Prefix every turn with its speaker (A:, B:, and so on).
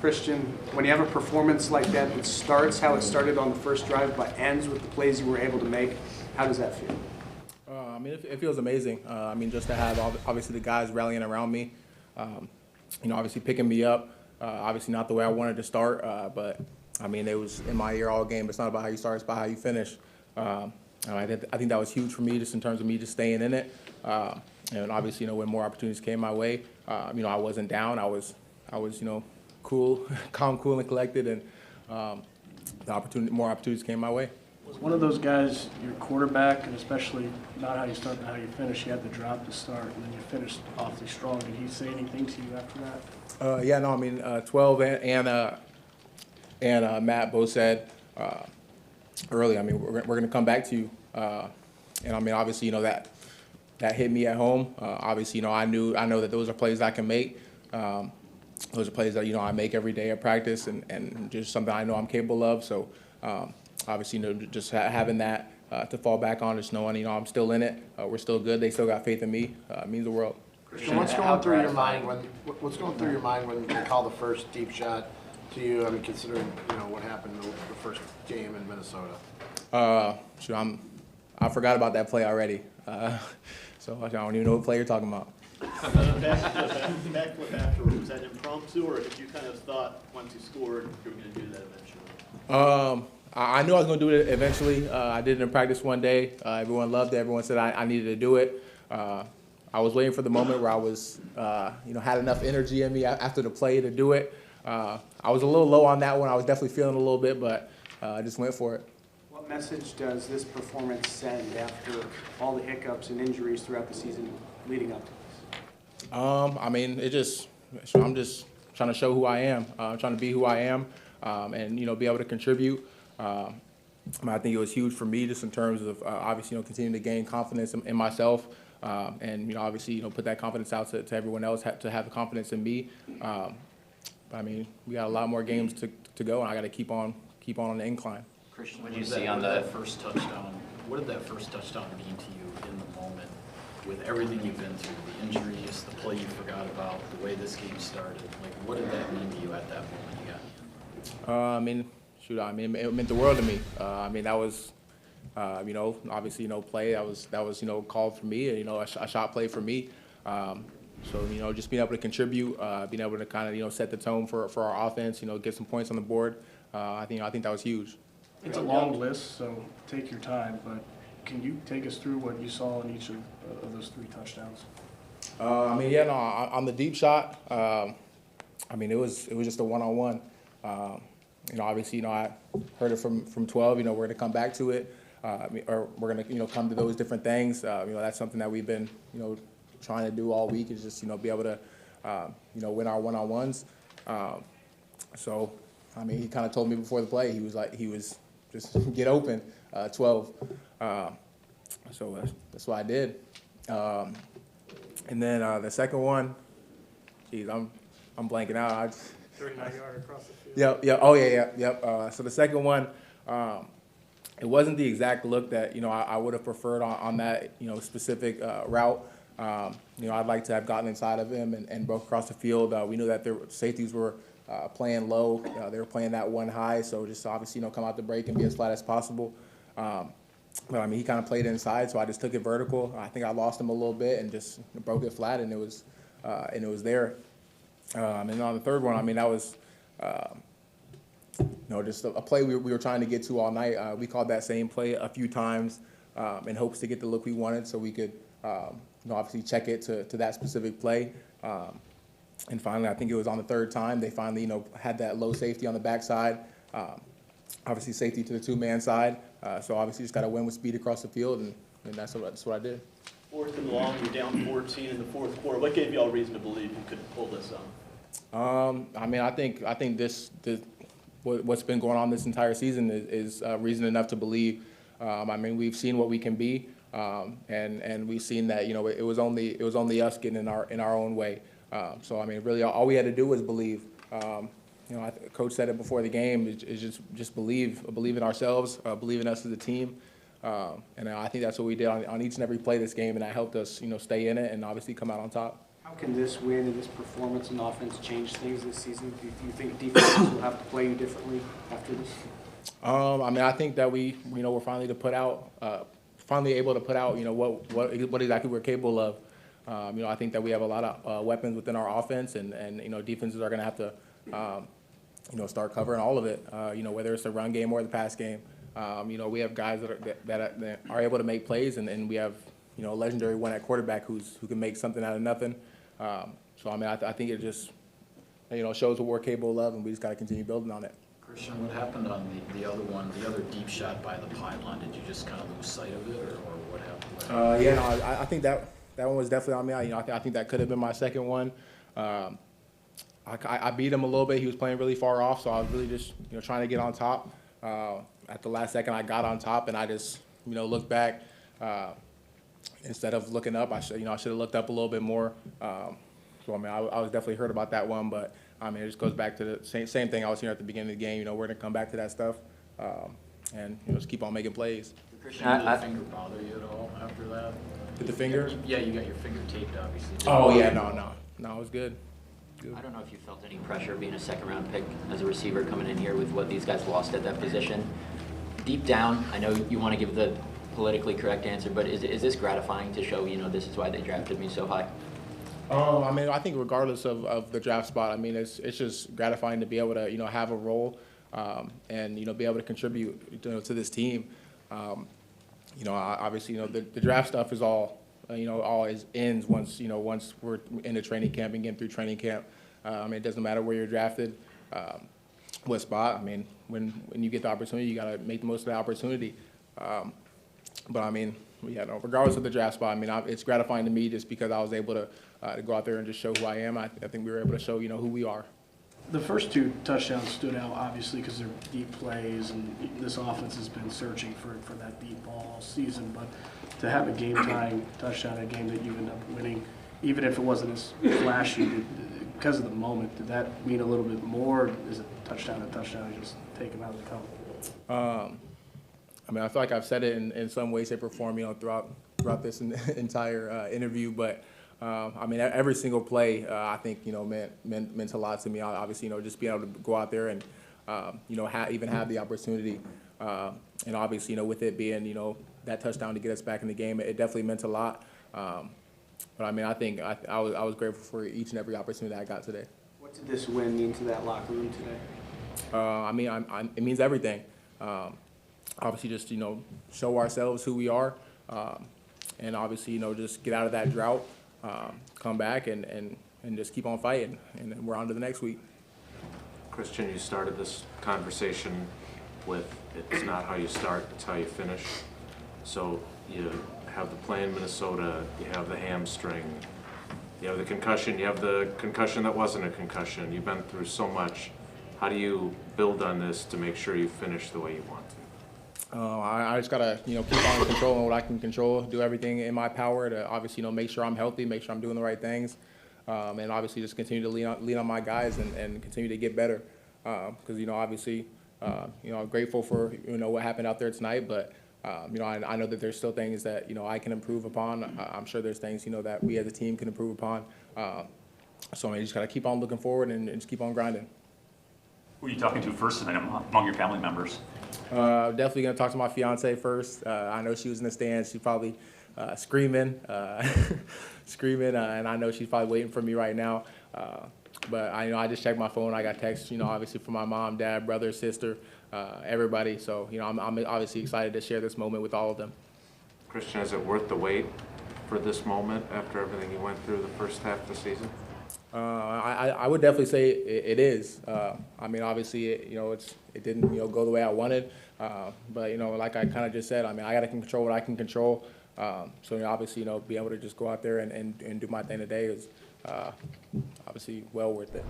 A: Christian, when you have a performance like that that starts how it started on the first drive but ends with the plays you were able to make, how does that feel?
B: I mean, it feels amazing. I mean, just to have obviously the guys rallying around me, obviously picking me up. Obviously not the way I wanted to start, but I mean, it was in my ear all game. It's not about how you start; it's about how you finish. I think that was huge for me, just in terms of me just staying in it. And obviously, when more opportunities came my way, I wasn't down. I was, cool, calm, cool, and collected, and more opportunities came my way.
C: Was one of those guys your quarterback, and especially not how you start but how you finish? You had the drop to start, and then you finished awfully strong. Did he say anything to you after that?
B: Yeah, no, I mean, 12 and Matt both said early, I mean, we're going to come back to you. And I mean, obviously, that hit me at home. Obviously, I know that those are plays I can make. Those are plays that, I make every day at practice, and just something I know I'm capable of. So, obviously, just having that to fall back on, just knowing, I'm still in it. We're still good. They still got faith in me. Means the world.
D: Christian, what's going through your mind when they call the first deep shot to you? I mean, considering what happened in the first game in Minnesota.
B: I forgot about that play already. So I don't even know what play you're talking about.
E: The backflip afterward, was that impromptu, or did you kind of thought once you scored you were going to do that eventually?
B: I knew I was going to do it eventually. I did it in practice one day. Everyone loved it. Everyone said I needed to do it. I was waiting for the moment where I was, had enough energy in me after the play to do it. I was a little low on that one. I was definitely feeling a little bit, but I just went for it.
A: What message does this performance send after all the hiccups and injuries throughout the season leading up to this?
B: I mean, I'm just trying to show who I am. I'm trying to be who I am, and be able to contribute. I think it was huge for me, just in terms of obviously continuing to gain confidence in myself, and obviously put that confidence out to everyone else to have the confidence in me. I mean, we got a lot more games to go, and I got to keep on the incline.
F: Christian, what did you see on that first touchdown? What did that first touchdown mean to you in the moment, with everything you've been through, the injuries, the play you forgot about, the way this game started? Like, what did that mean to you at that moment you got?
B: It meant the world to me. I mean, that was, obviously, play. That was called for me. A shot play for me. So, just being able to contribute, being able to kind of, set the tone for our offense, get some points on the board. I think that was huge.
C: It's a long list, so take your time. But can you take us through what you saw in each of those three touchdowns?
B: On the deep shot, it was just a one-on-one. Obviously, I heard it from 12. We're going to come back to it, or we're going to, come to those different things. That's something that we've been, trying to do all week, is just, be able to, win our one-on-ones. So, he kind of told me before the play, he was just get open, 12. So that's what I did. And then the second one, I'm blanking out.
C: 39-yard across the field.
B: Yep. Oh yeah. So the second one, it wasn't the exact look that I would have preferred on that specific route. I'd like to have gotten inside of him and broke across the field. We knew that their safeties were playing low. They were playing that one high, so just obviously come out the break and be as flat as possible. But he kind of played inside, so I just took it vertical. I think I lost him a little bit and just broke it flat, and it was there. And on the third one, that was just a play we were trying to get to all night. We called that same play a few times in hopes to get the look we wanted, so we could obviously check it to that specific play. And finally, I think it was on the third time, they finally, had that low safety on the backside. Obviously, safety to the two-man side. So obviously, just got to win with speed across the field, and that's what I did.
E: Fourth and long, you're down 14 in the fourth quarter. What gave you all reason to believe you could pull this off?
B: I think this what's been going on this entire season is reason enough to believe. We've seen what we can be, and we've seen that it was only us getting in our own way. So really, all we had to do was believe. Coach said it before the game. Is just believe in ourselves, believe in us as a team, and I think that's what we did on each and every play this game, and that helped us, stay in it and obviously come out on top.
A: How How can this win and this performance and offense change things this season? Do you think defenses will have to play you differently after this?
B: I mean, I think that we're finally able to put out, what exactly we're capable of. I think that we have a lot of weapons within our offense, and defenses are going to have to, start covering all of it. Whether it's the run game or the pass game. We have guys that are able to make plays, and we have, a legendary one at quarterback who can make something out of nothing. So I mean, I think it just, shows what we're capable of, and we just got to continue building on it.
F: Christian, what happened on the other one, the other deep shot by the pylon? Did you just kind of lose sight of it, or what happened?
B: Yeah, no, I think that one was definitely on me. I think that could have been my second one. I beat him a little bit. He was playing really far off, so I was really just trying to get on top. At the last second, I got on top, and I just looked back. Instead of looking up, I should have looked up a little bit more. So I mean, I was definitely hurt about that one, but I mean, it just goes back to the same thing I was here at the beginning of the game. We're gonna come back to that stuff, and just keep on making plays.
F: Christian, did the finger bother you at all after that?
B: Did the finger?
F: Yeah, you got your finger taped, obviously.
B: Oh yeah, no, it was good.
G: I don't know if you felt any pressure being a second-round pick as a receiver coming in here with what these guys lost at that position. Deep down, I know you want to give the politically correct answer, but is this gratifying to show, this is why they drafted me so high?
B: I mean, I think regardless of the draft spot, I mean, it's just gratifying to be able to, have a role, and, be able to contribute, to this team. Obviously, the draft stuff is all, always ends once we're in the training camp and getting through training camp. I mean, it doesn't matter where you're drafted, what spot. I mean, when you get the opportunity, you got to make the most of the opportunity. But I mean, regardless of the draft spot, I mean, it's gratifying to me just because I was able to go out there and just show who I am. I think we were able to show, who we are.
C: The first two touchdowns stood out, obviously, because they're deep plays, and this offense has been searching for that deep ball all season. But to have a game-tying touchdown, a game that you end up winning, even if it wasn't as flashy, because of the moment, did that mean a little bit more? Is it touchdown to touchdown, you just take them out of the count?
B: I mean, I feel like I've said it in some way, shape, or form, throughout this entire interview. But I mean, every single play, I think, meant a lot to me. Obviously, just being able to go out there and, even have the opportunity. And obviously, with it being, that touchdown to get us back in the game, it definitely meant a lot. But I mean, I think I was grateful for each and every opportunity that I got today.
A: What did this win mean to that locker room today?
B: I mean, it means everything. Obviously, just, show ourselves who we are. And obviously, just get out of that drought, come back and just keep on fighting. And then we're on to the next week.
H: Christian, you started this conversation with it's not how you start, it's how you finish. So you have the play in Minnesota, you have the hamstring, you have the concussion that wasn't a concussion. You've been through so much. How do you build on this to make sure you finish the way you want to?
B: I just gotta, keep on controlling what I can control, do everything in my power to obviously, make sure I'm healthy, make sure I'm doing the right things, and obviously just continue to lean on my guys and continue to get better. Because obviously, I'm grateful for what happened out there tonight, but I know that there's still things that I can improve upon. I'm sure there's things that we as a team can improve upon. So I mean, you just gotta keep on looking forward and just keep on grinding.
I: Who are you talking to first tonight among your family members?
B: Definitely gonna talk to my fiance first. I know she was in the stands. She's probably screaming, and I know she's probably waiting for me right now. But I just checked my phone. I got texts, obviously from my mom, dad, brother, sister, everybody. So I'm obviously excited to share this moment with all of them.
H: Christian, is it worth the wait for this moment after everything you went through the first half of the season?
B: I would definitely say it is. I mean, obviously, it didn't go the way I wanted, but like I kind of just said, I mean, I got to control what I can control. So obviously, be able to just go out there and do my thing today is obviously well worth it.